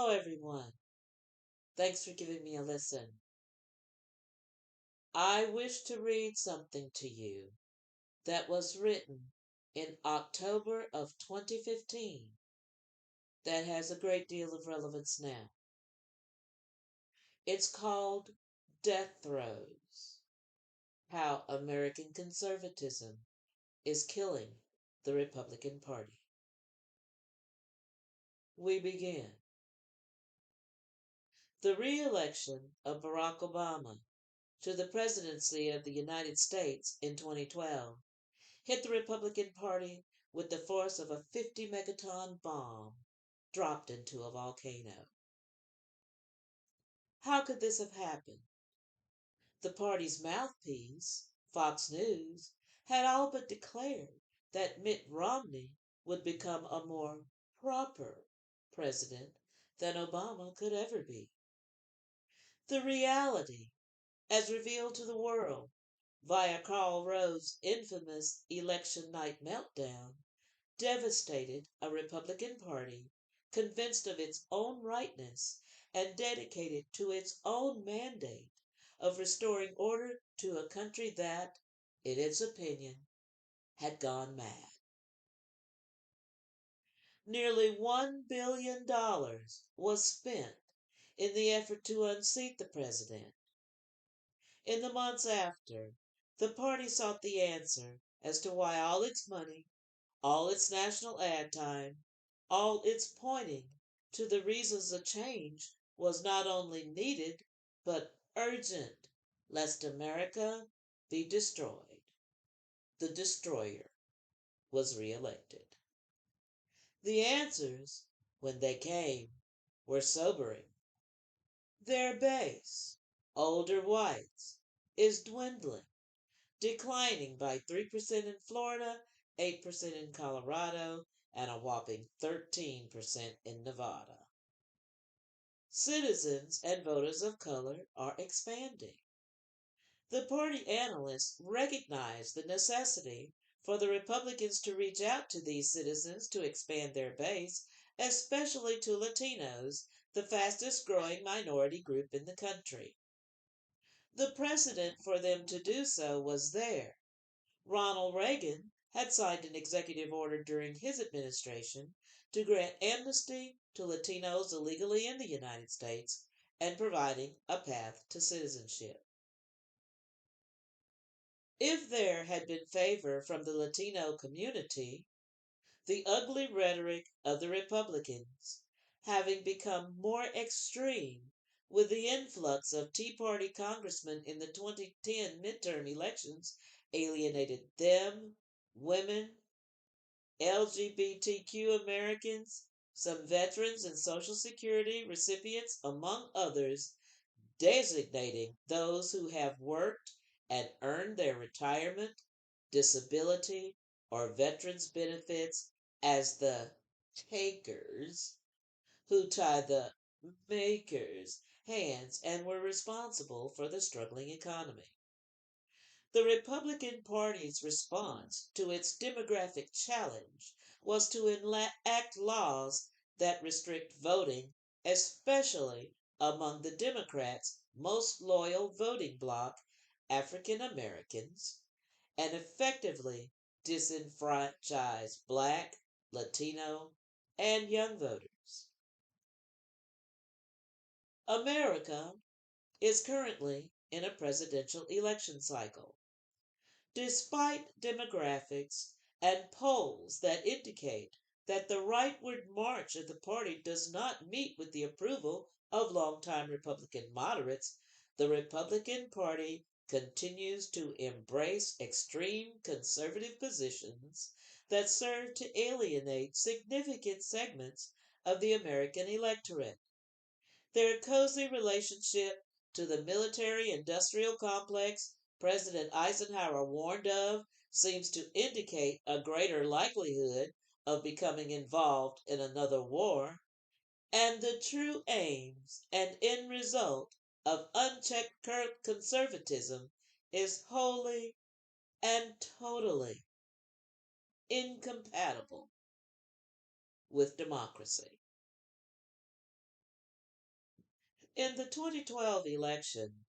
everyone. Thanks for giving me a listen. I wish to read something to you that was written in October of 2015 that has a great deal of relevance now. It's called Death Throes: How American Conservatism is Killing the Republican Party. We begin. The re-election of Barack Obama to the presidency of the United States in 2012 hit the Republican Party with the force of a 50 megaton bomb dropped into a volcano. How could this have happened? The party's mouthpiece, Fox News, had all but declared that Mitt Romney would become a more proper president than Obama could ever be. The reality, as revealed to the world via Karl Rove's infamous election night meltdown, devastated a Republican Party convinced of its own rightness and dedicated to its own mandate of restoring order to a country that, in its opinion, had gone mad. Nearly $1 billion was spent in the effort to unseat the president. In the months after, the party sought the answer as to why all its money, all its national ad time, all its pointing to the reasons a change was not only needed but urgent, lest America be destroyed. The destroyer was reelected. The answers, when they came, were sobering. Their base, older whites, is dwindling, declining by 3% in Florida, 8% in Colorado, and a whopping 13% in Nevada. Citizens and voters of color are expanding. The party analysts recognize the necessity for the Republicans to reach out to these citizens to expand their base, especially to Latinos, the fastest growing minority group in the country. The precedent for them to do so was there. Ronald Reagan had signed an executive order during his administration to grant amnesty to Latinos illegally in the United States and providing a path to citizenship. If there had been favor from the Latino community, the ugly rhetoric of the Republicans, having become more extreme with the influx of Tea Party congressmen in the 2010 midterm elections, alienated them, women, LGBTQ Americans, some veterans and Social Security recipients, among others, designating those who have worked and earned their retirement, disability, or veterans benefits as the takers who tied the makers' hands and were responsible for the struggling economy. The Republican Party's response to its demographic challenge was to enact laws that restrict voting, especially among the Democrats' most loyal voting bloc, African Americans, and effectively disenfranchise Black, Latino, and young voters. America is currently in a presidential election cycle. Despite demographics and polls that indicate that the rightward march of the party does not meet with the approval of longtime Republican moderates, the Republican Party continues to embrace extreme conservative positions that serve to alienate significant segments of the American electorate. Their cozy relationship to the military industrial complex President Eisenhower warned of seems to indicate a greater likelihood of becoming involved in another war, and the true aims and end result of unchecked conservatism is wholly and totally incompatible with democracy. In the 2012 election,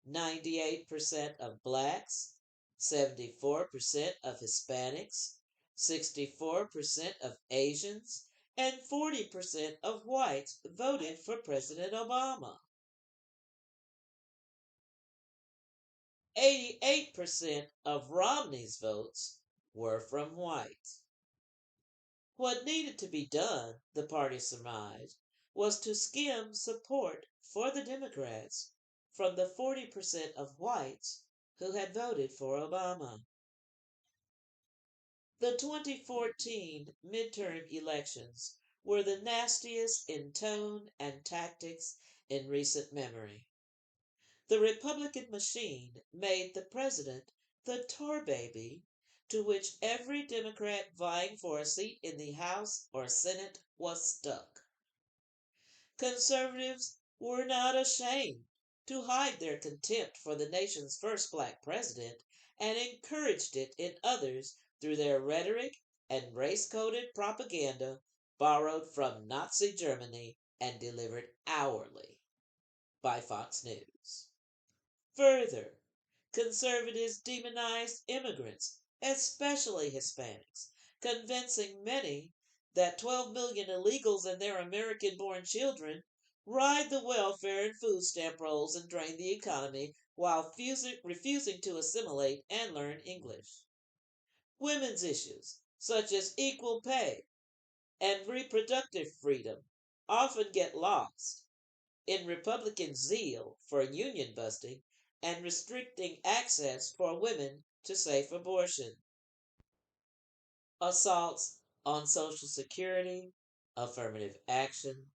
98% of blacks, 74% of Hispanics, 64% of Asians, and 40% of whites voted for President Obama. 88% of Romney's votes were from whites. What needed to be done, the party surmised, was to skim support for the Democrats from the 40% of whites who had voted for Obama. The 2014 midterm elections were the nastiest in tone and tactics in recent memory. The Republican machine made the president the tar baby to which every Democrat vying for a seat in the House or Senate was stuck. Conservatives were not ashamed to hide their contempt for the nation's first black president and encouraged it in others through their rhetoric and race coded propaganda borrowed from Nazi Germany and delivered hourly by Fox News. Further, conservatives demonized immigrants, especially Hispanics, convincing many that 12 million illegals and their American born children ride the welfare and food stamp rolls and drain the economy while refusing to assimilate and learn English. Women's issues, such as equal pay and reproductive freedom, often get lost in Republican zeal for union busting and restricting access for women to safe abortion. Assaults on Social Security, affirmative action,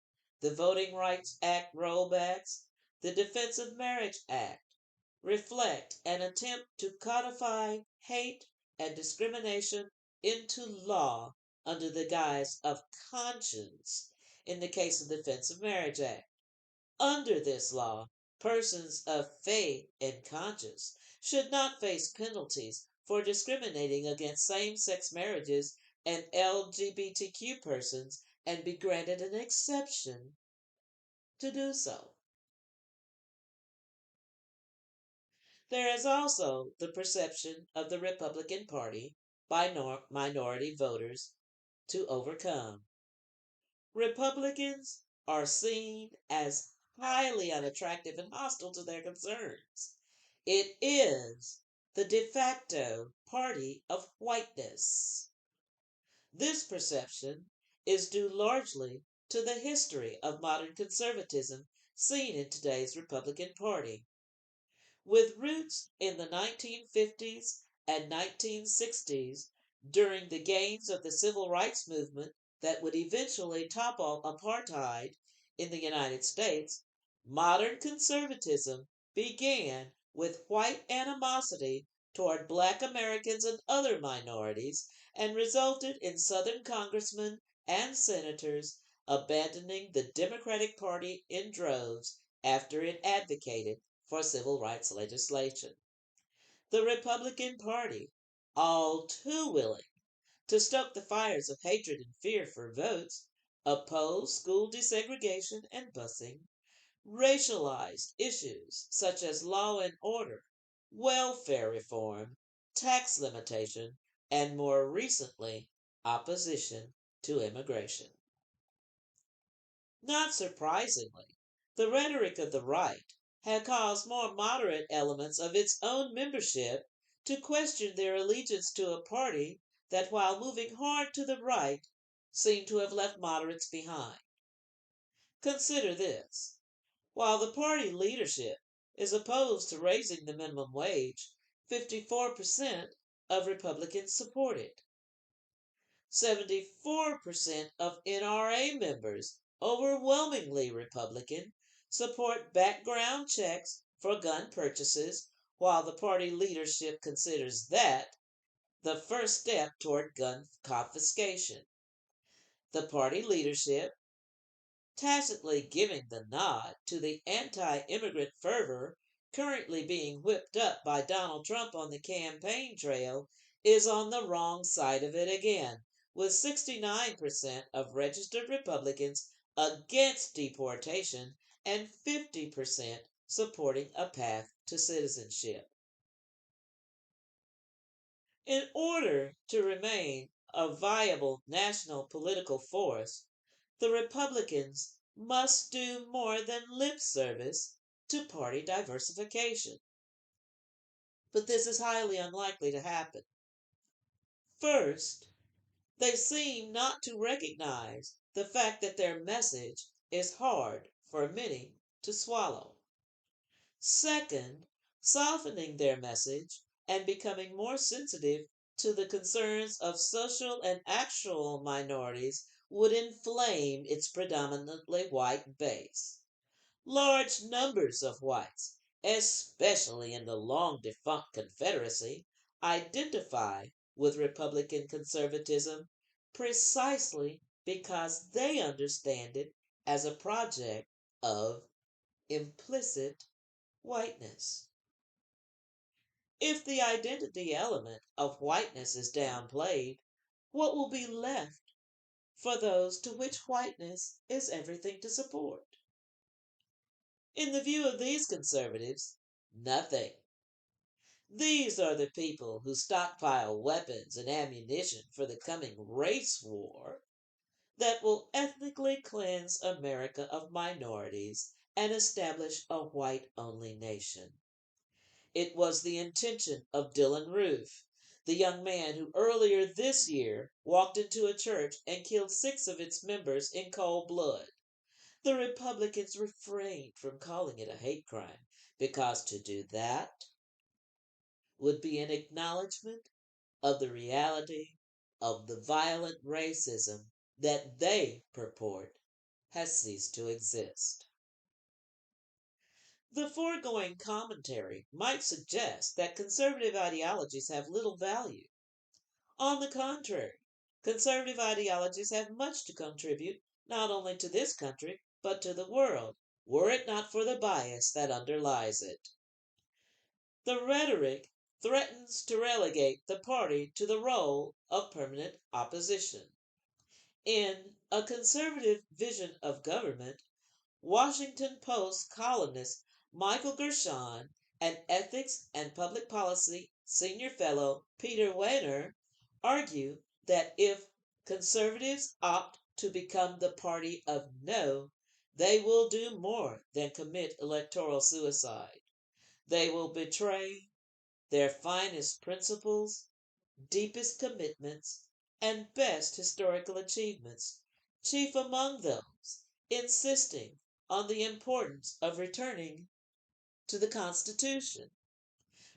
the Voting Rights Act rollbacks, the Defense of Marriage Act reflect an attempt to codify hate and discrimination into law under the guise of conscience in the case of the Defense of Marriage Act. Under this law, persons of faith and conscience should not face penalties for discriminating against same sex marriages and LGBTQ persons and be granted an exception to do so. There is also the perception of the Republican Party by minority voters to overcome. Republicans are seen as highly unattractive and hostile to their concerns. It is the de facto party of whiteness. This perception is due largely to the history of modern conservatism seen in today's Republican Party. With roots in the 1950s and 1960s, during the gains of the civil rights movement that would eventually topple apartheid in the United States, modern conservatism began with white animosity toward black Americans and other minorities and resulted in Southern congressmen and senators abandoning the Democratic Party in droves after it advocated for civil rights legislation. The Republican Party, all too willing to stoke the fires of hatred and fear for votes, opposed school desegregation and busing, racialized issues such as law and order, welfare reform, tax limitation, and more recently, opposition to immigration. Not surprisingly, the rhetoric of the right had caused more moderate elements of its own membership to question their allegiance to a party that, while moving hard to the right, seemed to have left moderates behind. Consider this. While the party leadership is opposed to raising the minimum wage, 54% of Republicans support it. 74% of NRA members, overwhelmingly Republican, support background checks for gun purchases, while the party leadership considers that the first step toward gun confiscation. The party leadership, tacitly giving the nod to the anti immigrant fervor currently being whipped up by Donald Trump on the campaign trail, is on the wrong side of it again, with 69% of registered Republicans against deportation and 50% supporting a path to citizenship. In order to remain a viable national political force, the Republicans must do more than lip service to party diversification. But this is highly unlikely to happen. First, they seem not to recognize the fact that their message is hard for many to swallow. Second, softening their message and becoming more sensitive to the concerns of social and actual minorities would inflame its predominantly white base. Large numbers of whites, especially in the long defunct Confederacy, identify with Republican conservatism precisely because they understand it as a project of implicit whiteness. If the identity element of whiteness is downplayed, what will be left for those to which whiteness is everything to support? In the view of these conservatives, nothing. These are the people who stockpile weapons and ammunition for the coming race war that will ethnically cleanse America of minorities and establish a white only nation. It was the intention of Dylan Roof, the young man who earlier this year walked into a church and killed 6 of its members in cold blood. The Republicans refrained from calling it a hate crime because to do that would be an acknowledgement of the reality of the violent racism that they purport has ceased to exist. The foregoing commentary might suggest that conservative ideologies have little value. On the contrary, conservative ideologies have much to contribute not only to this country but to the world, were it not for the bias that underlies it. The rhetoric threatens to relegate the party to the role of permanent opposition. In A Conservative Vision of Government, Washington Post columnist Michael Gershon and ethics and public policy senior fellow Peter Wehner argue that if conservatives opt to become the party of no, they will do more than commit electoral suicide. They will betray their finest principles, deepest commitments, and best historical achievements, chief among those insisting on the importance of returning to the Constitution,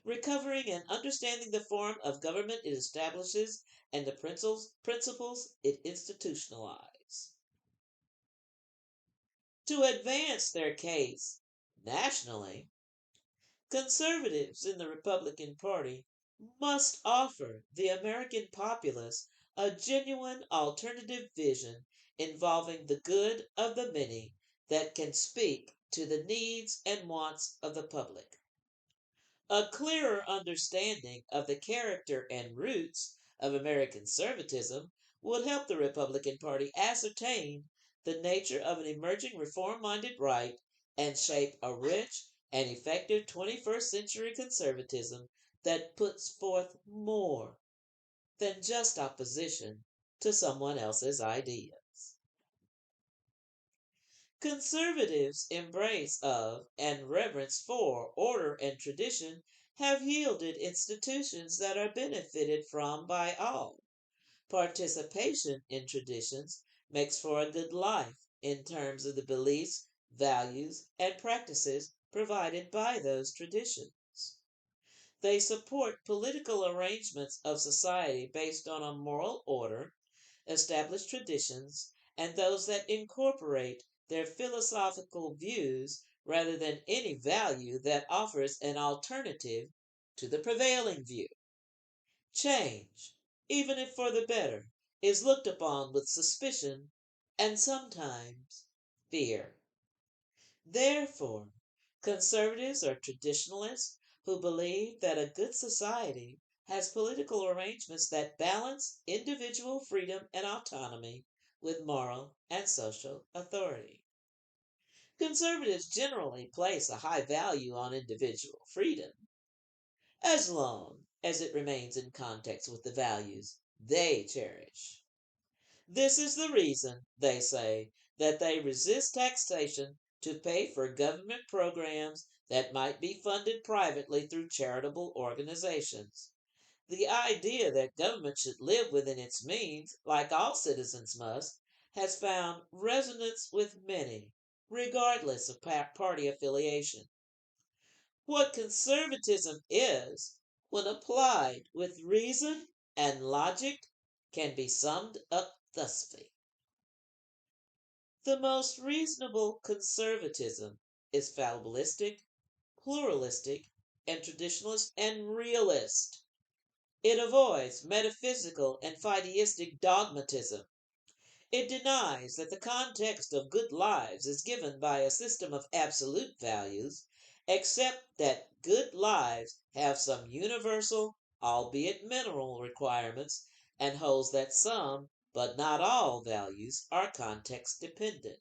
recovering and understanding the form of government it establishes and the principles it institutionalizes. To advance their case nationally, conservatives in the Republican Party must offer the American populace a genuine alternative vision involving the good of the many that can speak to the needs and wants of the public. A clearer understanding of the character and roots of American conservatism would help the Republican Party ascertain the nature of an emerging reform minded right and shape a rich and effective 21st century conservatism that puts forth more than just opposition to someone else's ideas. Conservatives' embrace of and reverence for order and tradition have yielded institutions that are benefited from by all. Participation in traditions makes for a good life in terms of the beliefs, values, and practices provided by those traditions. They support political arrangements of society based on a moral order, established traditions, and those that incorporate their philosophical views rather than any value that offers an alternative to the prevailing view. Change, even if for the better, is looked upon with suspicion and sometimes fear. Therefore, conservatives are traditionalists who believe that a good society has political arrangements that balance individual freedom and autonomy with moral and social authority. Conservatives generally place a high value on individual freedom, as long as it remains in context with the values they cherish. This is the reason, they say, that they resist taxation to pay for government programs that might be funded privately through charitable organizations. The idea that government should live within its means, like all citizens must, has found resonance with many, regardless of party affiliation. What conservatism is, when applied with reason and logic, can be summed up thusly. The most reasonable conservatism is fallibilistic, pluralistic, and traditionalist and realist. It avoids metaphysical and fideistic dogmatism. It denies that the context of good lives is given by a system of absolute values, except that good lives have some universal, albeit minimal, requirements, and holds that some, but not all, values are context dependent.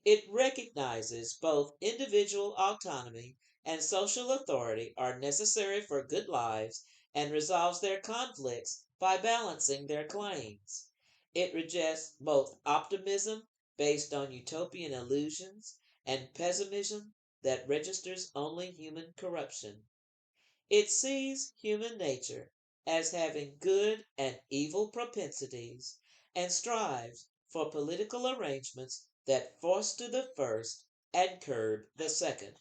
It recognizes both individual autonomy and social authority are necessary for good lives and resolves their conflicts by balancing their claims. It rejects both optimism based on utopian illusions and pessimism that registers only human corruption. It sees human nature as having good and evil propensities and strives for political arrangements that foster the first and curb the second.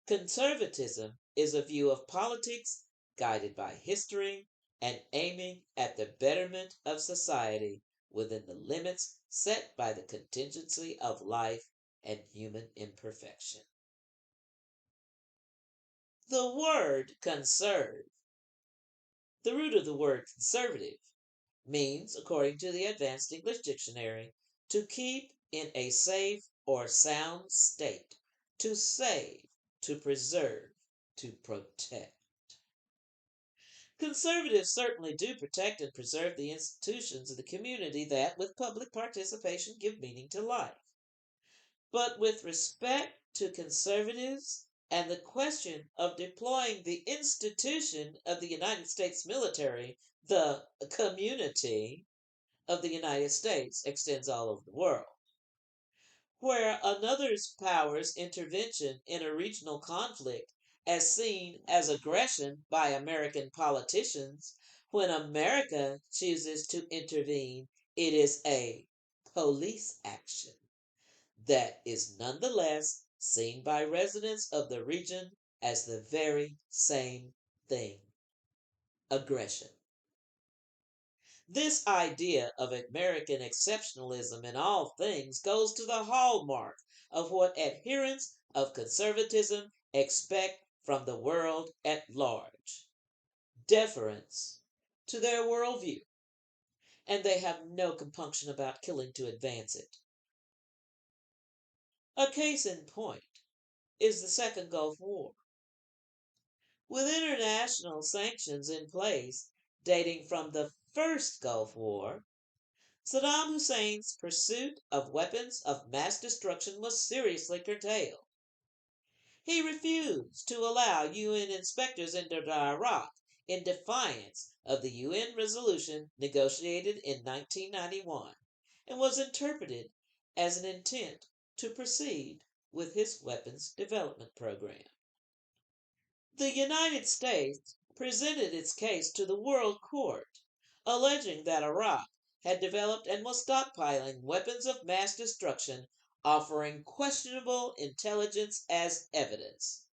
Conservatism is a view of politics guided by history and aiming at the betterment of society within the limits set by the contingency of life and human imperfection. The word conserve, the root of the word conservative, means, according to the Advanced English Dictionary, to keep in a safe or sound state, to save, to preserve, to protect. Conservatives certainly do protect and preserve the institutions of the community that, with public participation, give meaning to life. But with respect to conservatives and the question of deploying the institution of the United States military, the community of the United States extends all over the world. Where another power's intervention in a regional conflict is seen as aggression by American politicians, when America chooses to intervene, it is a police action that is nonetheless seen by residents of the region as the very same thing: aggression. This idea of American exceptionalism in all things goes to the hallmark of what adherents of conservatism expect from the world at large: deference to their worldview, and they have no compunction about killing to advance it. A case in point is the Second Gulf War. With international sanctions in place dating from the First Gulf War, Saddam Hussein's pursuit of weapons of mass destruction was seriously curtailed. He refused to allow UN inspectors into Iraq in defiance of the UN resolution negotiated in 1991 and was interpreted as an intent to proceed with his weapons development program. The United States presented its case to the World Court, alleging that Iraq had developed and was stockpiling weapons of mass destruction, offering questionable intelligence as evidence.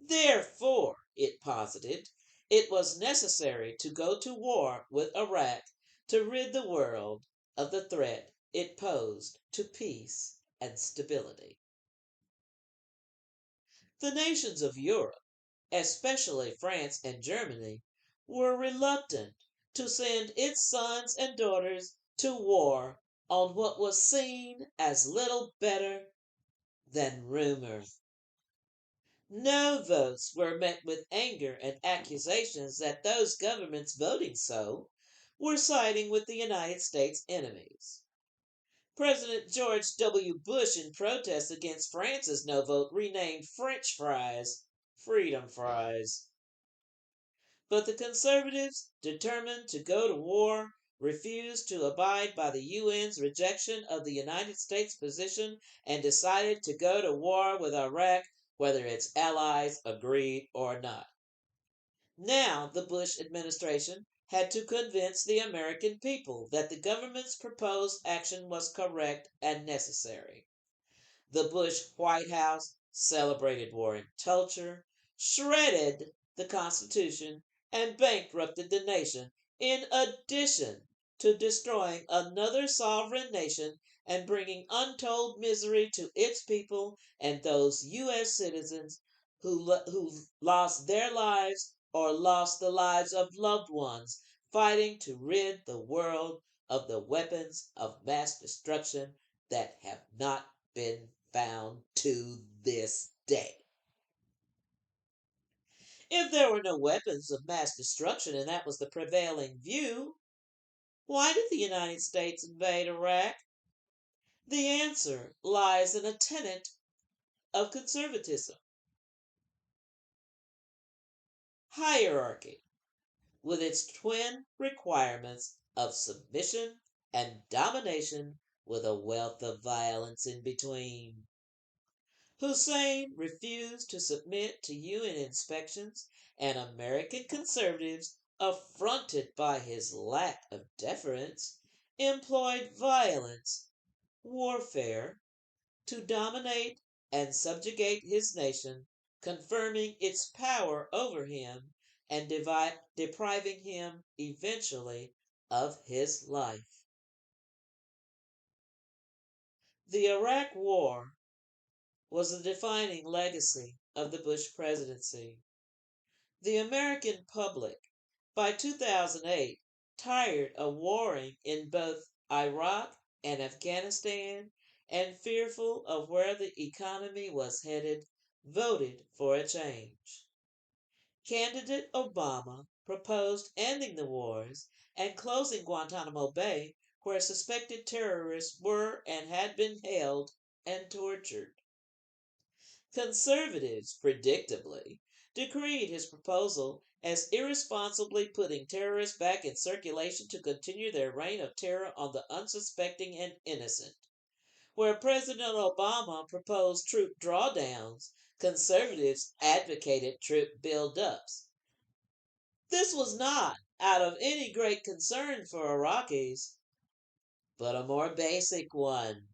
Therefore, it posited, it was necessary to go to war with Iraq to rid the world of the threat it posed to peace and stability. The nations of Europe, especially France and Germany, were reluctant to send its sons and daughters to war on what was seen as little better than rumor. No votes were met with anger and accusations that those governments voting so were siding with the United States enemies. President George W. Bush, in protest against France's no vote, renamed French fries freedom fries. But the conservatives, determined to go to war, refused to abide by the UN's rejection of the United States position and decided to go to war with Iraq whether its allies agreed or not. Now, the Bush administration had to convince the American people that the government's proposed action was correct and necessary. The Bush White House celebrated war in culture, shredded the Constitution, and bankrupted the nation, in addition to destroying another sovereign nation and bringing untold misery to its people and those U.S. citizens who lost their lives or lost the lives of loved ones fighting to rid the world of the weapons of mass destruction that have not been found to this day. If there were no weapons of mass destruction and that was the prevailing view, why did the United States invade Iraq? The answer lies in a tenet of conservatism: hierarchy, with its twin requirements of submission and domination, with a wealth of violence in between. Hussein refused to submit to UN inspections, and American conservatives, affronted by his lack of deference, employed violence, warfare, to dominate and subjugate his nation, confirming its power over him and depriving him eventually of his life. The Iraq War was the defining legacy of the Bush presidency. The American public, by 2008, tired of warring in both Iraq and Afghanistan and fearful of where the economy was headed, voted for a change. Candidate Obama proposed ending the wars and closing Guantanamo Bay, where suspected terrorists were and had been held and tortured. Conservatives, predictably, decried his proposal as irresponsibly putting terrorists back in circulation to continue their reign of terror on the unsuspecting and innocent. Where President Obama proposed troop drawdowns, conservatives advocated troop buildups. This was not out of any great concern for Iraqis, but a more basic one: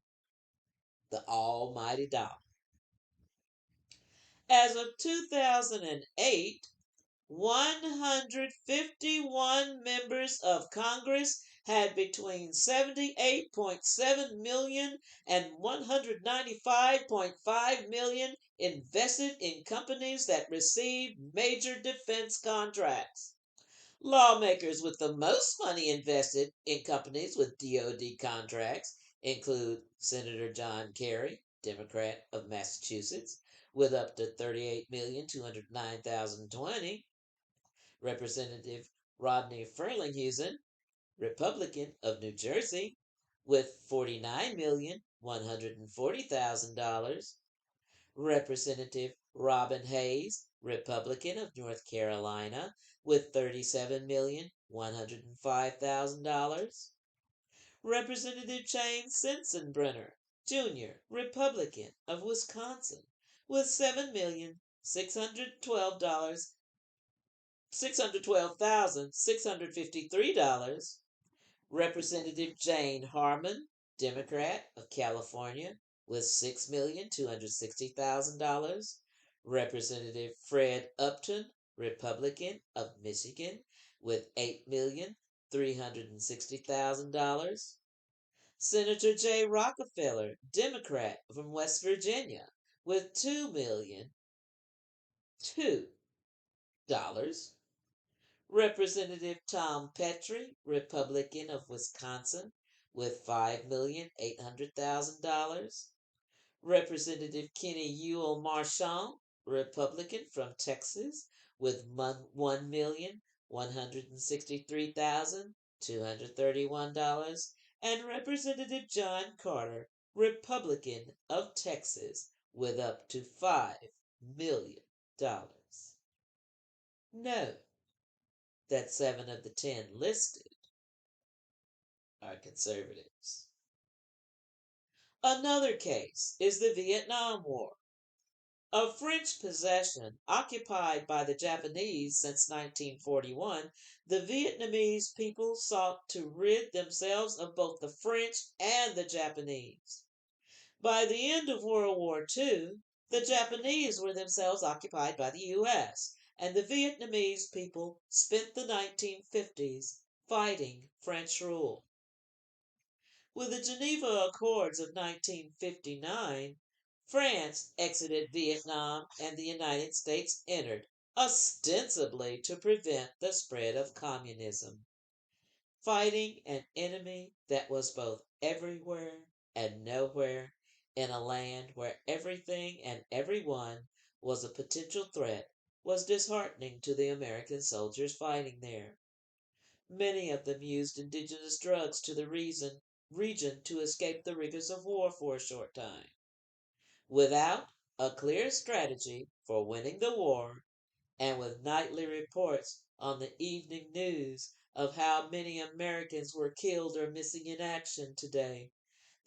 the almighty dollar. As of 2008, 151 members of Congress had between 78.7 million and 195.5 million invested in companies that received major defense contracts. Lawmakers with the most money invested in companies with DoD contracts include Senator John Kerry, Democrat of Massachusetts, with up to 38,209,020, Representative Rodney Frelinghuysen, Republican of New Jersey, with $49,140,000, Representative Robin Hayes, Republican of North Carolina, with $37,105,000, Representative James Sensenbrenner, Jr., Republican of Wisconsin, with $7,612,653, Representative Jane Harman, Democrat of California, with $6,260,000, Representative Fred Upton, Republican of Michigan, with $8,360,000, Senator Jay Rockefeller, Democrat from West Virginia, with $2,002,000, Representative Tom Petrie, Republican of Wisconsin, with $5,800,000, Representative Kenny Ewell Marchant, Republican from Texas, with $1,163,231, and Representative John Carter, Republican of Texas, with up to $5 million. Note that 7 of the 10 listed are conservatives. Another case is the Vietnam War. A French possession occupied by the Japanese since 1941, the Vietnamese people sought to rid themselves of both the French and the Japanese. By the end of World War II, the Japanese were themselves occupied by the US, and the Vietnamese people spent the 1950s fighting French rule. With the Geneva Accords of 1959, France exited Vietnam and the United States entered, ostensibly to prevent the spread of communism, fighting an enemy that was both everywhere and nowhere in a land where everything and everyone was a potential threat was disheartening to the American soldiers fighting there. Many of them used indigenous drugs to the region to escape the rigors of war for a short time. Without a clear strategy for winning the war, and with nightly reports on the evening news of how many Americans were killed or missing in action today,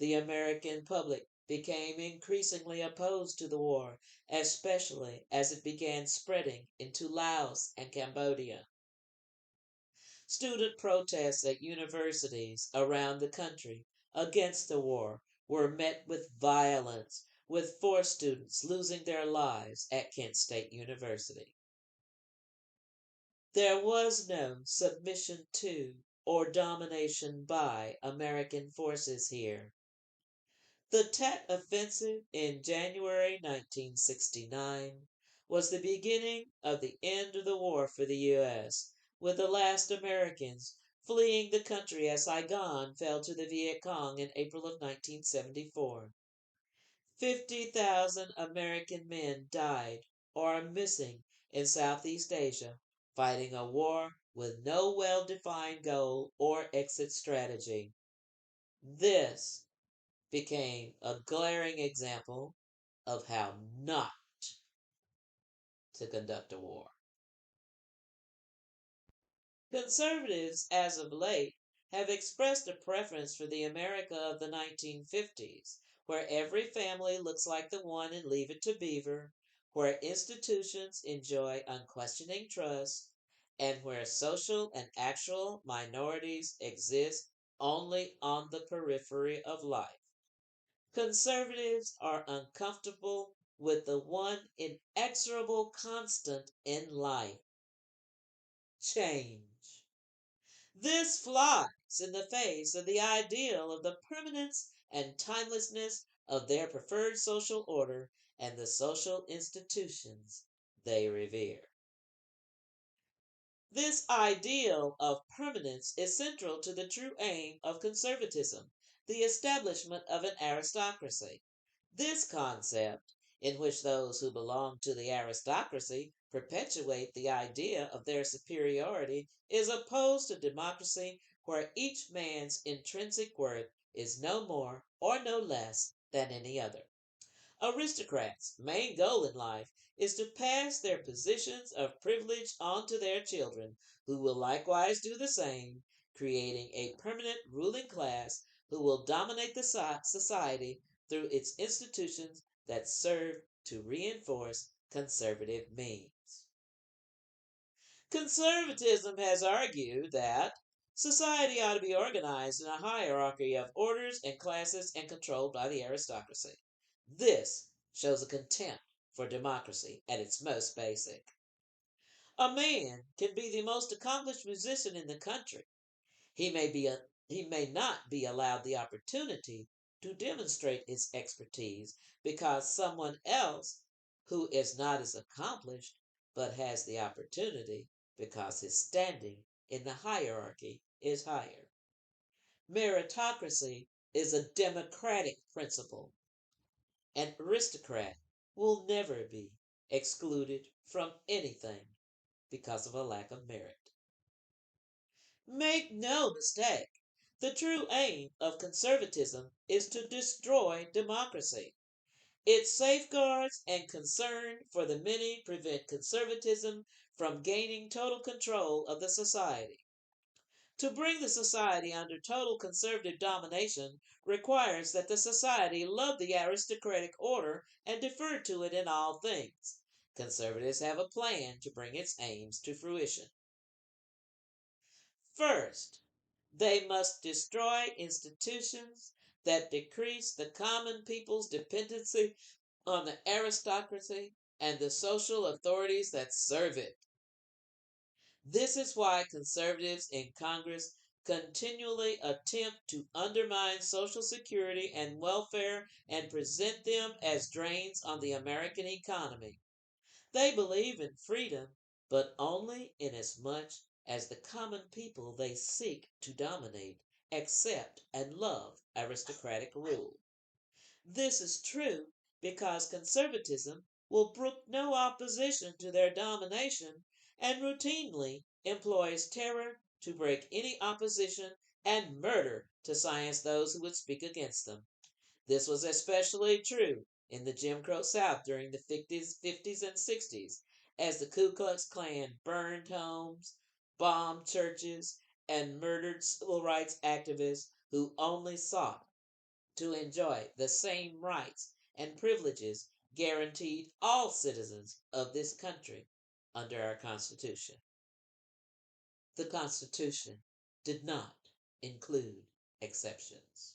the American public became increasingly opposed to the war, especially as it began spreading into Laos and Cambodia. Student protests at universities around the country against the war were met with violence, with 4 students losing their lives at Kent State University. There was no submission to or domination by American forces here. The Tet Offensive in January 1969 was the beginning of the end of the war for the U.S., with the last Americans fleeing the country as Saigon fell to the Viet Cong in April of 1974. 50,000 American men died or are missing in Southeast Asia, fighting a war with no well defined goal or exit strategy. This became a glaring example of how not to conduct a war. Conservatives, as of late, have expressed a preference for the America of the 1950s, where every family looks like the one in Leave It to Beaver, where institutions enjoy unquestioning trust, and where social and actual minorities exist only on the periphery of life. Conservatives are uncomfortable with the one inexorable constant in life: change. This flies in the face of the ideal of the permanence and timelessness of their preferred social order and the social institutions they revere. This ideal of permanence is central to the true aim of conservatism, the establishment of an aristocracy. This concept, in which those who belong to the aristocracy perpetuate the idea of their superiority, is opposed to democracy, where each man's intrinsic worth is no more or no less than any other. Aristocrats' main goal in life is to pass their positions of privilege on to their children, who will likewise do the same, creating a permanent ruling class who will dominate the society through its institutions that serve to reinforce conservative means. Conservatism has argued that society ought to be organized in a hierarchy of orders and classes and controlled by the aristocracy. This shows a contempt for democracy at its most basic. A man can be the most accomplished musician in the country. He may not be allowed the opportunity to demonstrate his expertise because someone else who is not as accomplished but has the opportunity because his standing in the hierarchy is higher. Meritocracy is a democratic principle. An aristocrat will never be excluded from anything because of a lack of merit. Make no mistake, The true aim of conservatism is to destroy democracy. Its safeguards and concern for the many prevent conservatism from gaining total control of the society. To bring the society under total conservative domination requires that the society love the aristocratic order and defer to it in all things. Conservatives have a plan to bring its aims to fruition. First, they must destroy institutions that decrease the common people's dependency on the aristocracy and the social authorities that serve it. This is why conservatives in Congress continually attempt to undermine Social Security and welfare and present them as drains on the American economy. They believe in freedom, but only inasmuch as the common people they seek to dominate accept and love aristocratic rule. This is true because conservatism will brook no opposition to their domination and routinely employs terror to break any opposition and murder to silence those who would speak against them. This was especially true in the Jim Crow South during the 50s and 60s, as the Ku Klux Klan burned homes, bombed churches, and murdered civil rights activists who only sought to enjoy the same rights and privileges guaranteed all citizens of this country under our Constitution. The Constitution did not include exceptions.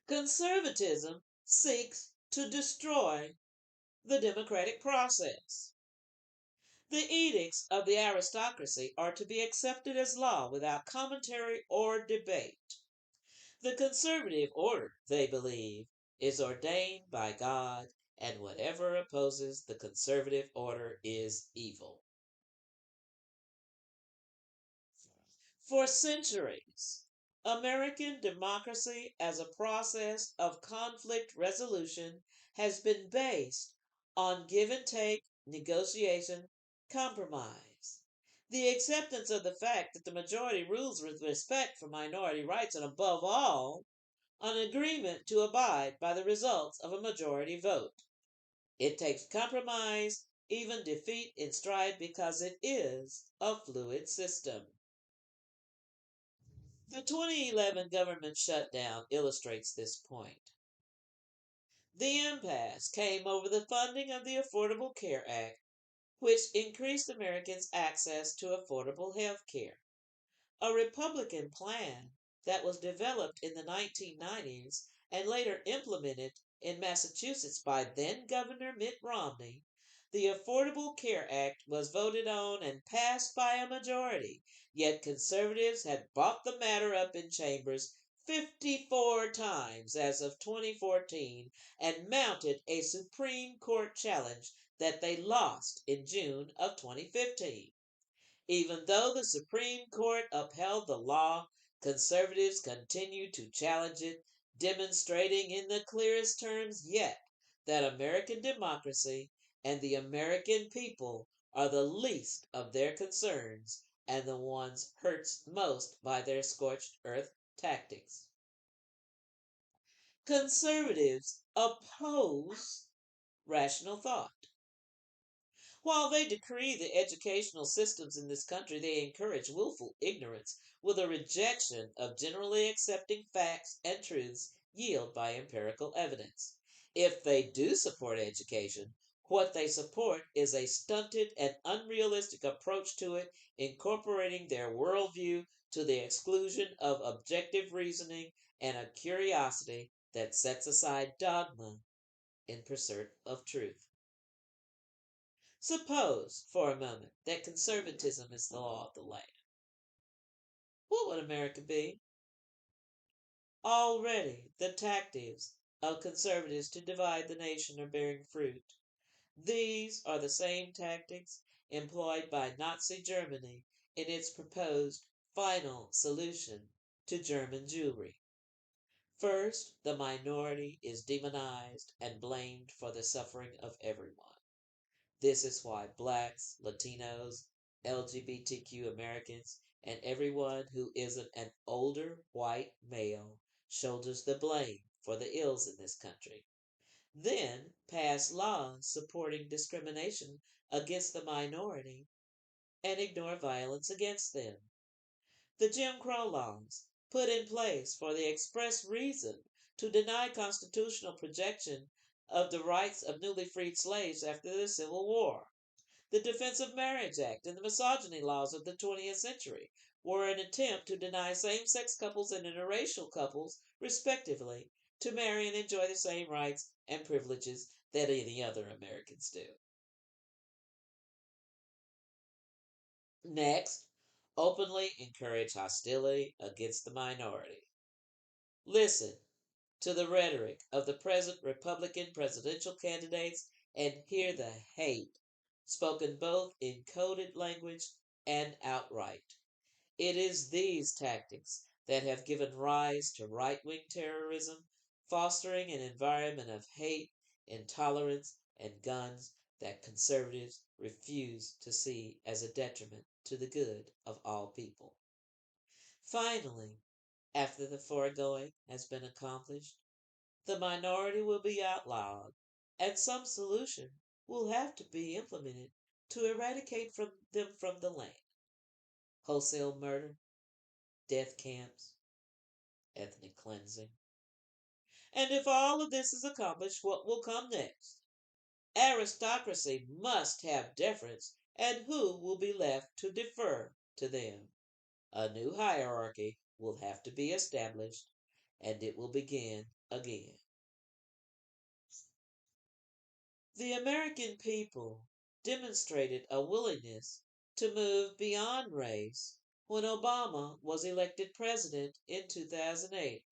Conservatism seeks to destroy the democratic process. The edicts of the aristocracy are to be accepted as law without commentary or debate. The conservative order, they believe, is ordained by God, and whatever opposes the conservative order is evil. For centuries, American democracy as a process of conflict resolution has been based on give and take, negotiation, compromise. The acceptance of the fact that the majority rules with respect for minority rights and, above all, an agreement to abide by the results of a majority vote. It takes compromise, even defeat in stride, because it is a fluid system. The 2011 government shutdown illustrates this point. The impasse came over the funding of the Affordable Care Act, which increased Americans' access to affordable health care. A Republican plan that was developed in the 1990s and later implemented in Massachusetts by then Governor Mitt Romney, the Affordable Care Act was voted on and passed by a majority, yet conservatives had brought the matter up in chambers 54 times as of 2014 and mounted a Supreme Court challenge that they lost in June of 2015. Even though the Supreme Court upheld the law, conservatives continued to challenge it, demonstrating in the clearest terms yet that American democracy and the American people are the least of their concerns and the ones hurt most by their scorched earth tactics. Conservatives oppose rational thought. While they decree the educational systems in this country, they encourage willful ignorance with a rejection of generally accepting facts and truths yielded by empirical evidence. If they do support education, what they support is a stunted and unrealistic approach to it, incorporating their worldview to the exclusion of objective reasoning and a curiosity that sets aside dogma in pursuit of truth. Suppose, for a moment, that conservatism is the law of the land. What would America be? Already, the tactics of conservatives to divide the nation are bearing fruit. These are the same tactics employed by Nazi Germany in its proposed final solution to German Jewry. First, the minority is demonized and blamed for the suffering of everyone. This is why blacks, Latinos, LGBTQ Americans, and everyone who isn't an older white male shoulders the blame for the ills in this country. Then pass laws supporting discrimination against the minority and ignore violence against them. The Jim Crow laws, put in place for the express reason to deny constitutional protection of the rights of newly freed slaves after the Civil War. The Defense of Marriage Act and the misogyny laws of the 20th century were an attempt to deny same sex couples and interracial couples, respectively, to marry and enjoy the same rights and privileges that any other Americans do. Next, openly encourage hostility against the minority. Listen to the rhetoric of the present Republican presidential candidates and hear the hate spoken both in coded language and outright. It is these tactics that have given rise to right wing terrorism, fostering an environment of hate, intolerance, and guns that conservatives refuse to see as a detriment to the good of all people. Finally, after the foregoing has been accomplished, the minority will be outlawed, and some solution will have to be implemented to eradicate them from the land. Wholesale murder, death camps, ethnic cleansing. And if all of this is accomplished, what will come next? Aristocracy must have deference, and who will be left to defer to them? A new hierarchy will have to be established, and it will begin again. The American people demonstrated a willingness to move beyond race when Obama was elected president in 2008.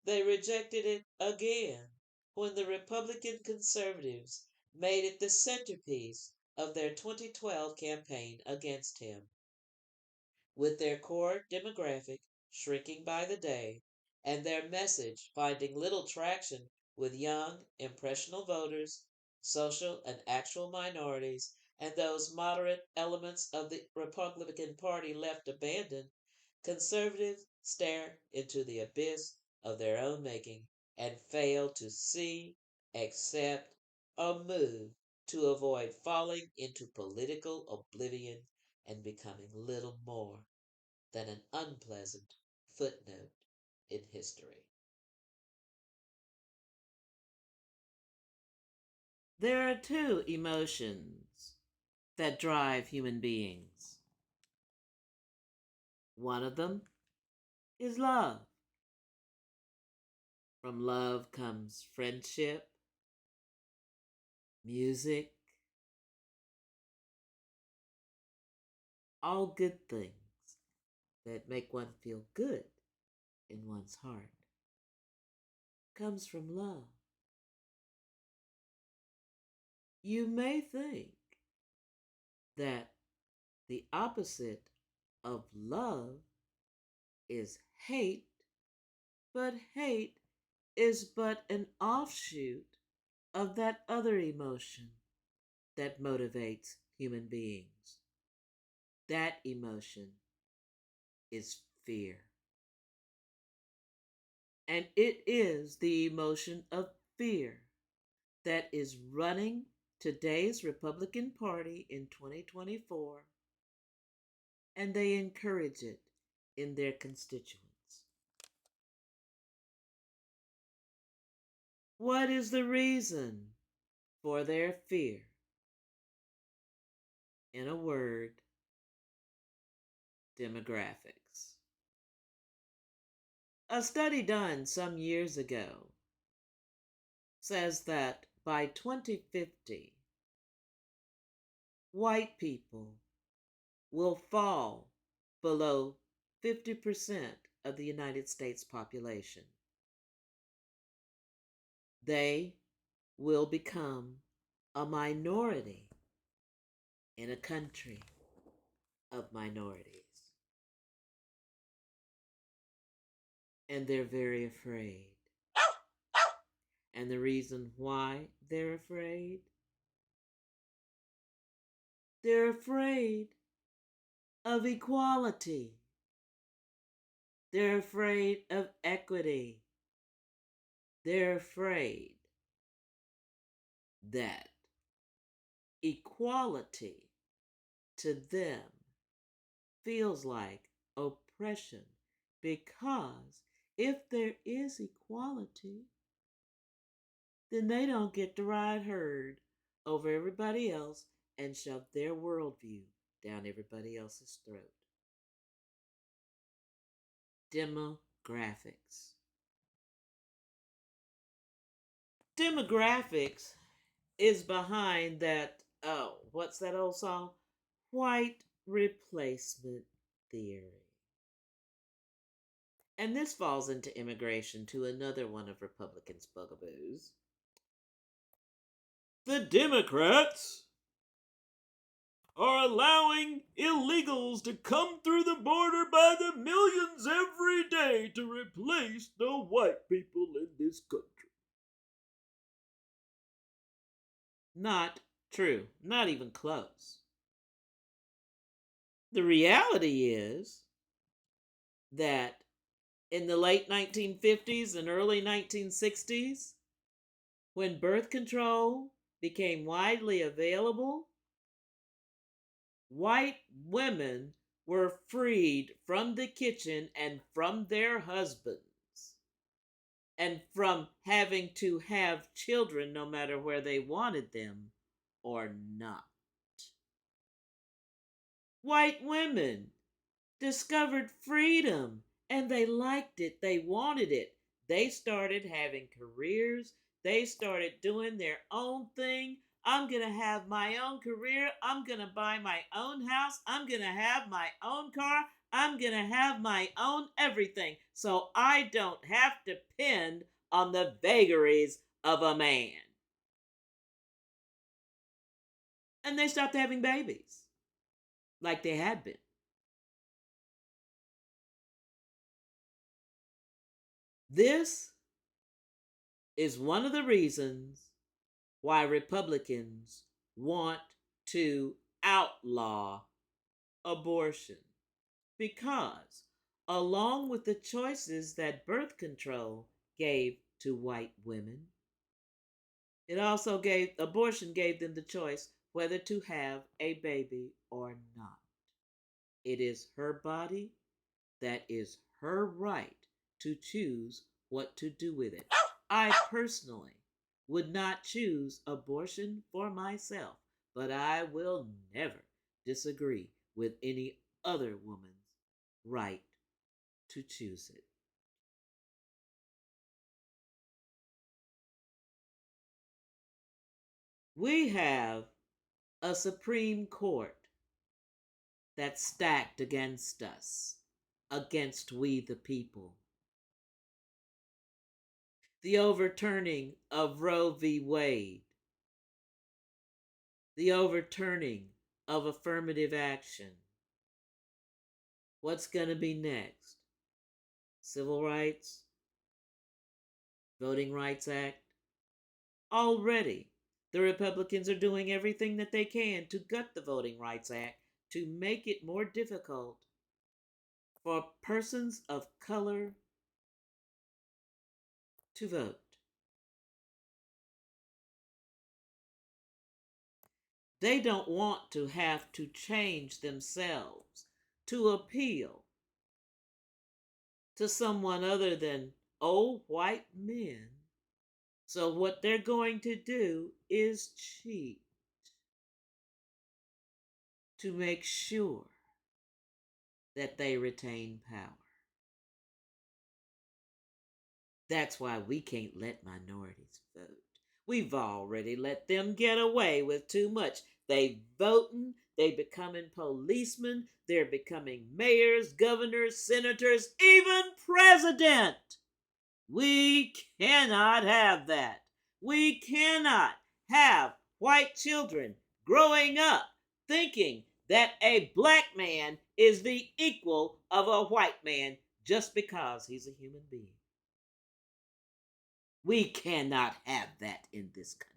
They rejected it again when the Republican conservatives made it the centerpiece of their 2012 campaign against him. With their core demographic shrinking by the day and their message finding little traction with young, impressionable voters, social and actual minorities, and those moderate elements of the Republican Party left abandoned, conservatives stare into the abyss of their own making and fail to see, accept, or move to avoid falling into political oblivion and becoming little more than an unpleasant footnote in history. There are two emotions that drive human beings. One of them is love. From love comes friendship, music, all good things that make one feel good in one's heart. Comes from love. You may think that the opposite of love is hate, but hate is but an offshoot of that other emotion that motivates human beings. That emotion is fear. And it is the emotion of fear that is running today's Republican Party in 2024, and they encourage it in their constituents. What is the reason for their fear? In a word, demographics. A study done some years ago says that by 2050, white people will fall below 50% of the United States population. They will become a minority in a country of minorities. And they're very afraid. And the reason why they're afraid of equality. They're afraid of equity. They're afraid that equality to them feels like oppression, because if there is equality, then they don't get to ride herd over everybody else and shove their worldview down everybody else's throat. Demographics. Demographics is behind that, oh, what's that old song? White replacement theory. And this falls into immigration, to another one of Republicans' bugaboos. The Democrats are allowing illegals to come through the border by the millions every day to replace the white people in this country. Not true. Not even close. The reality is that in the late 1950s and early 1960s, when birth control became widely available, white women were freed from the kitchen and from their husbands and from having to have children no matter where they wanted them or not. White women discovered freedom and they liked it, they wanted it. They started having careers, they started doing their own thing. I'm going to have my own career, I'm going to buy my own house, I'm going to have my own car, I'm going to have my own everything, so I don't have to depend on the vagaries of a man. And they stopped having babies like they had been. This is one of the reasons why Republicans want to outlaw abortion. Because, along with the choices that birth control gave to white women, abortion gave them the choice whether to have a baby or not. It is her body, that is her right to choose what to do with it. I personally would not choose abortion for myself, but I will never disagree with any other woman's right to choose it. We have a Supreme Court that's stacked against us, against we the people. The overturning of Roe v. Wade, the overturning of affirmative action. What's going to be next? Civil rights? Voting Rights Act? Already, the Republicans are doing everything that they can to gut the Voting Rights Act to make it more difficult for persons of color to vote. They don't want to have to change themselves to appeal to someone other than old white men. So what they're going to do is cheat to make sure that they retain power. That's why we can't let minorities vote. We've already let them get away with too much. They voting, they becoming policemen, they're becoming mayors, governors, senators, even president. We cannot have that. We cannot have white children growing up thinking that a black man is the equal of a white man just because he's a human being. We cannot have that in this country.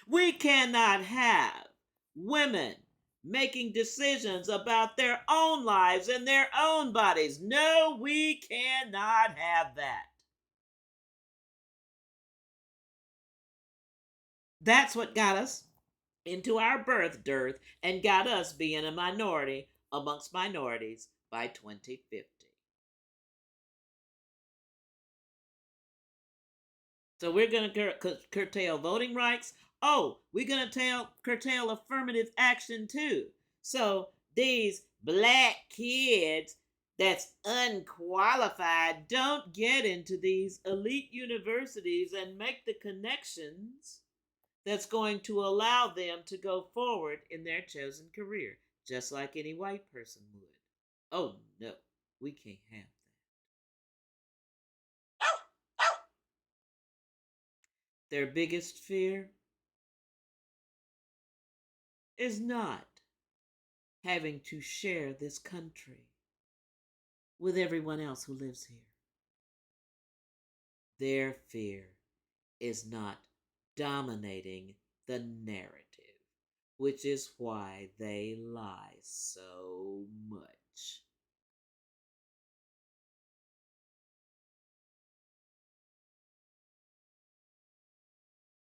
We cannot have women making decisions about their own lives and their own bodies. No, we cannot have that. That's what got us into our birth dearth and got us being a minority amongst minorities by 2050. So we're going to curtail voting rights. Oh, we're going to curtail affirmative action too. So these black kids that's unqualified don't get into these elite universities and make the connections that's going to allow them to go forward in their chosen career, just like any white person would. Oh no, we can't have that. Their biggest fear is not having to share this country with everyone else who lives here. Their fear is not dominating the narrative, which is why they lie so much.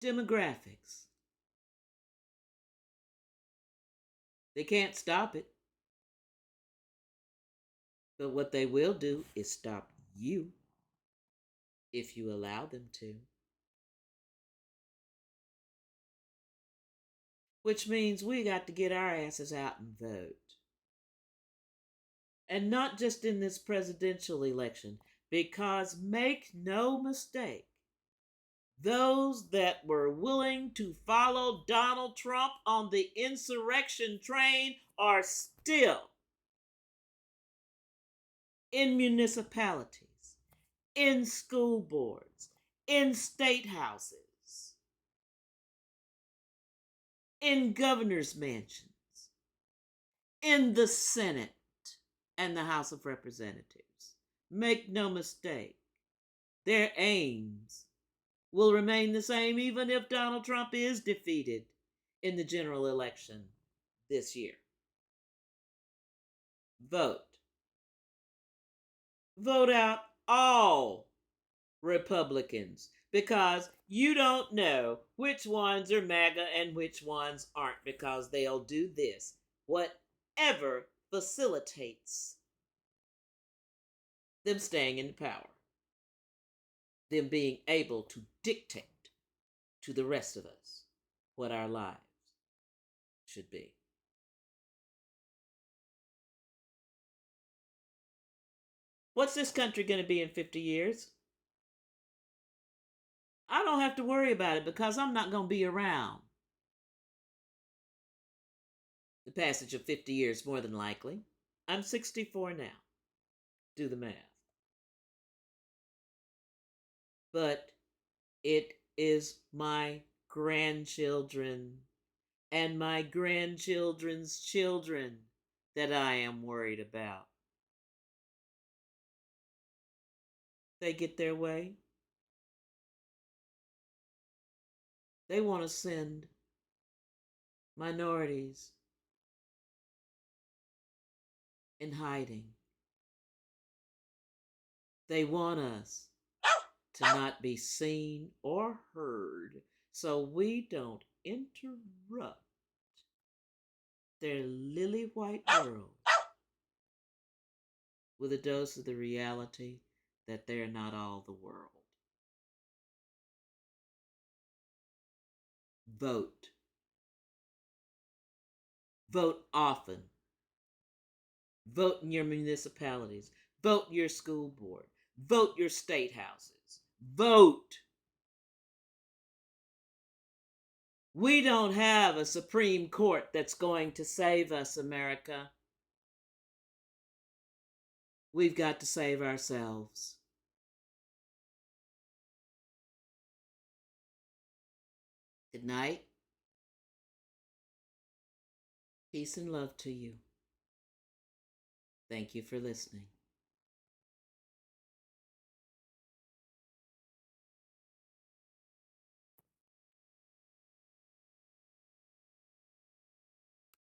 Demographics. They can't stop it, but what they will do is stop you if you allow them to. Which means we got to get our asses out and vote. And not just in this presidential election, because make no mistake, those that were willing to follow Donald Trump on the insurrection train are still in municipalities, in school boards, in state houses, in governor's mansions, in the Senate and the House of Representatives. Make no mistake, their aims will remain the same even if Donald Trump is defeated in the general election this year. Vote. Vote out all Republicans because you don't know which ones are MAGA and which ones aren't because they'll do this. Whatever facilitates them staying in power, them being able to dictate to the rest of us what our lives should be. What's this country going to be in 50 years? I don't have to worry about it because I'm not going to be around. The passage of 50 years, more than likely. I'm 64 now. Do the math. But it is my grandchildren and my grandchildren's children that I am worried about. They get their way. They want to send minorities in hiding. They want us to not be seen or heard so we don't interrupt their lily white world with a dose of the reality that they're not all the world. Vote. Vote often. Vote in your municipalities. Vote your school board. Vote your state houses. Vote. We don't have a Supreme Court that's going to save us, America. We've got to save ourselves. Good night. Peace and love to you. Thank you for listening.